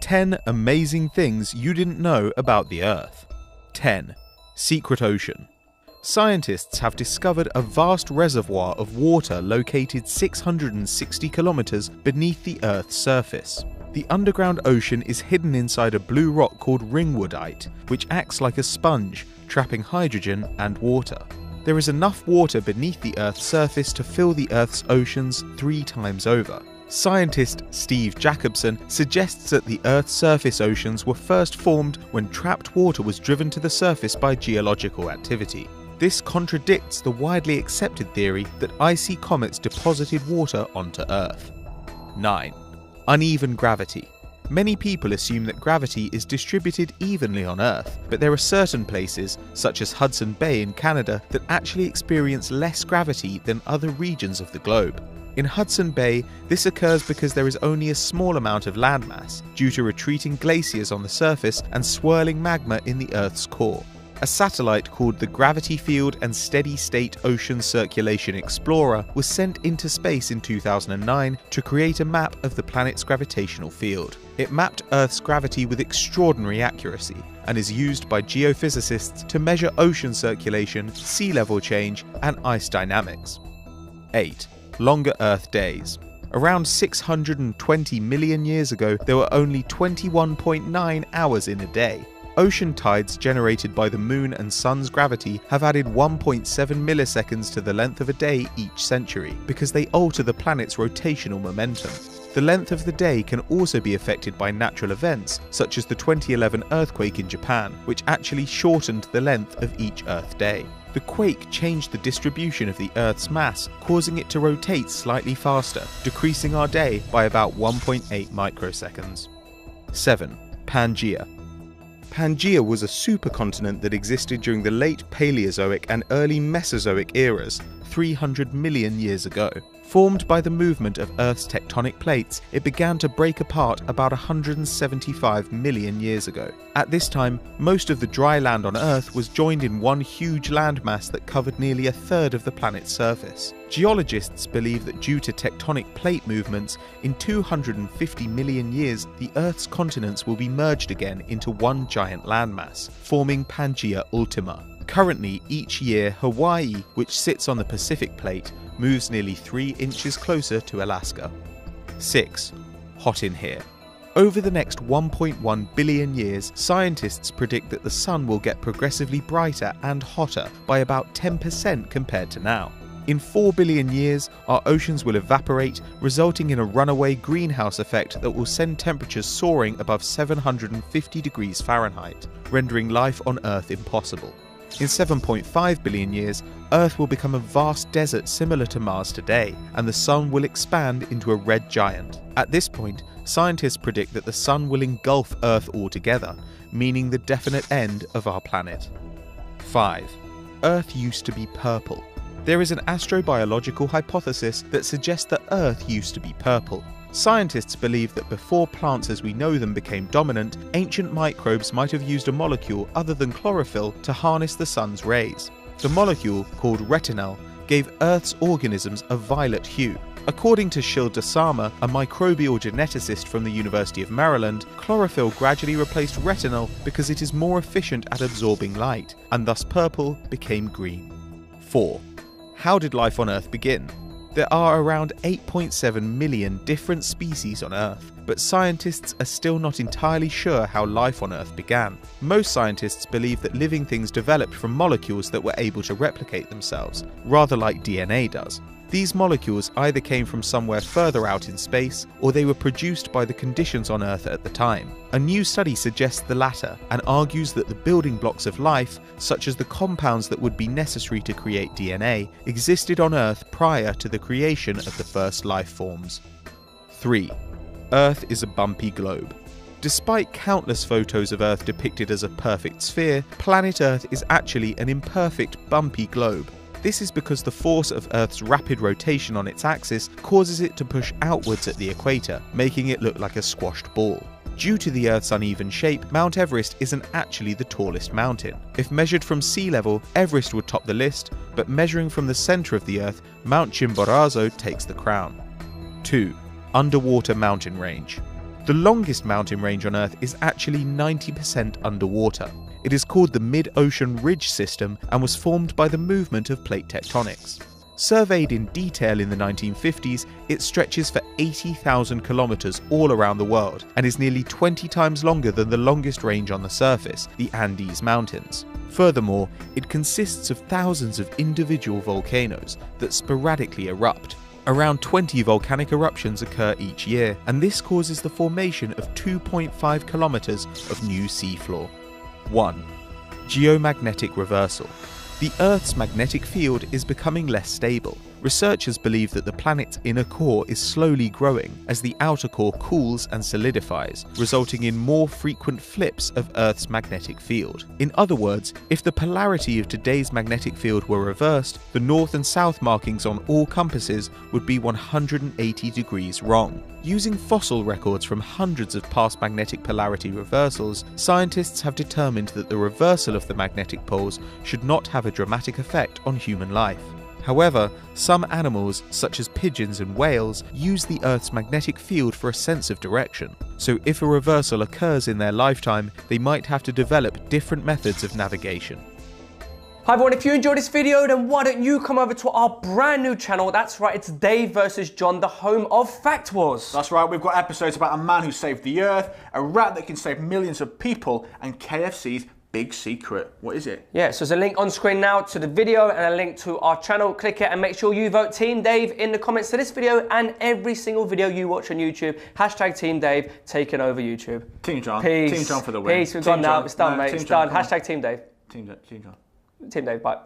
10 amazing things you didn't know about the Earth. 10. Secret Ocean. Scientists have discovered a vast reservoir of water located 660 kilometers beneath the Earth's surface. The underground ocean is hidden inside a blue rock called ringwoodite, which acts like a sponge, trapping hydrogen and water. There is enough water beneath the Earth's surface to fill the Earth's oceans 3 times over. Scientist Steve Jacobson suggests that the Earth's surface oceans were first formed when trapped water was driven to the surface by geological activity. This contradicts the widely accepted theory that icy comets deposited water onto Earth. 9. Uneven gravity. Many people assume that gravity is distributed evenly on Earth, but there are certain places, such as Hudson Bay in Canada, that actually experience less gravity than other regions of the globe. In Hudson Bay, this occurs because there is only a small amount of landmass, due to retreating glaciers on the surface and swirling magma in the Earth's core. A satellite called the Gravity Field and Steady State Ocean Circulation Explorer was sent into space in 2009 to create a map of the planet's gravitational field. It mapped Earth's gravity with extraordinary accuracy and is used by geophysicists to measure ocean circulation, sea level change, and ice dynamics. 8. Longer Earth days. Around 620 million years ago, there were only 21.9 hours in a day. Ocean tides generated by the Moon and Sun's gravity have added 1.7 milliseconds to the length of a day each century, because they alter the planet's rotational momentum. The length of the day can also be affected by natural events, such as the 2011 earthquake in Japan, which actually shortened the length of each Earth day. The quake changed the distribution of the Earth's mass, causing it to rotate slightly faster, decreasing our day by about 1.8 microseconds. 7. Pangaea. Pangaea was a supercontinent that existed during the late Paleozoic and early Mesozoic eras, 300 million years ago. Formed by the movement of Earth's tectonic plates, it began to break apart about 175 million years ago. At this time, most of the dry land on Earth was joined in one huge landmass that covered nearly a third of the planet's surface. Geologists believe that due to tectonic plate movements, in 250 million years, the Earth's continents will be merged again into one giant landmass, forming Pangaea Ultima. Currently, each year, Hawaii, which sits on the Pacific plate, moves nearly 3 inches closer to Alaska. 6. Hot in here. Over the next 1.1 billion years, scientists predict that the sun will get progressively brighter and hotter by about 10% compared to now. In 4 billion years, our oceans will evaporate, resulting in a runaway greenhouse effect that will send temperatures soaring above 750 degrees Fahrenheit, rendering life on Earth impossible. In 7.5 billion years, Earth will become a vast desert similar to Mars today, and the Sun will expand into a red giant. At this point, scientists predict that the Sun will engulf Earth altogether, meaning the definite end of our planet. 5. Earth used to be purple. There is an astrobiological hypothesis that suggests that Earth used to be purple. Scientists believe that before plants as we know them became dominant, ancient microbes might have used a molecule other than chlorophyll to harness the sun's rays. The molecule, called retinal, gave Earth's organisms a violet hue. According to Shilda Sama, a microbial geneticist from the University of Maryland, chlorophyll gradually replaced retinal because it is more efficient at absorbing light, and thus purple became green. 4. How did life on Earth begin? There are around 8.7 million different species on Earth, but scientists are still not entirely sure how life on Earth began. Most scientists believe that living things developed from molecules that were able to replicate themselves, rather like DNA does. These molecules either came from somewhere further out in space, or they were produced by the conditions on Earth at the time. A new study suggests the latter, and argues that the building blocks of life, such as the compounds that would be necessary to create DNA, existed on Earth prior to the creation of the first life forms. 3. Earth is a bumpy globe. Despite countless photos of Earth depicted as a perfect sphere, planet Earth is actually an imperfect, bumpy globe. This is because the force of Earth's rapid rotation on its axis causes it to push outwards at the equator, making it look like a squashed ball. Due to the Earth's uneven shape, Mount Everest isn't actually the tallest mountain. If measured from sea level, Everest would top the list, but measuring from the center of the Earth, Mount Chimborazo takes the crown. 2. Underwater mountain range. The longest mountain range on Earth is actually 90% underwater. It is called the Mid-Ocean Ridge System and was formed by the movement of plate tectonics. Surveyed in detail in the 1950s, it stretches for 80,000 kilometers all around the world and is nearly 20 times longer than the longest range on the surface, the Andes Mountains. Furthermore, it consists of thousands of individual volcanoes that sporadically erupt. Around 20 volcanic eruptions occur each year, and this causes the formation of 2.5 kilometers of new seafloor. 1. Geomagnetic reversal. The Earth's magnetic field is becoming less stable. Researchers believe that the planet's inner core is slowly growing as the outer core cools and solidifies, resulting in more frequent flips of Earth's magnetic field. In other words, if the polarity of today's magnetic field were reversed, the north and south markings on all compasses would be 180 degrees wrong. Using fossil records from hundreds of past magnetic polarity reversals, scientists have determined that the reversal of the magnetic poles should not have a dramatic effect on human life. However, some animals, such as pigeons and whales, use the Earth's magnetic field for a sense of direction. So if a reversal occurs in their lifetime, they might have to develop different methods of navigation. Hi everyone, if you enjoyed this video, then why don't you come over to our brand new channel. That's right, it's Dave versus John, the home of Fact Wars. That's right, we've got episodes about a man who saved the Earth, a rat that can save millions of people, and KFC's big secret. What is it? Yeah, so there's a link on screen now to the video and a link to our channel. Click it and make sure you vote Team Dave in the comments to this video and every single video you watch on YouTube. Hashtag Team Dave taking over YouTube. Team John. Peace. Team John for the win. Peace, we've gone now. It's done, mate. It's done. John. Hashtag Team Dave. Team John. Team Dave, bye.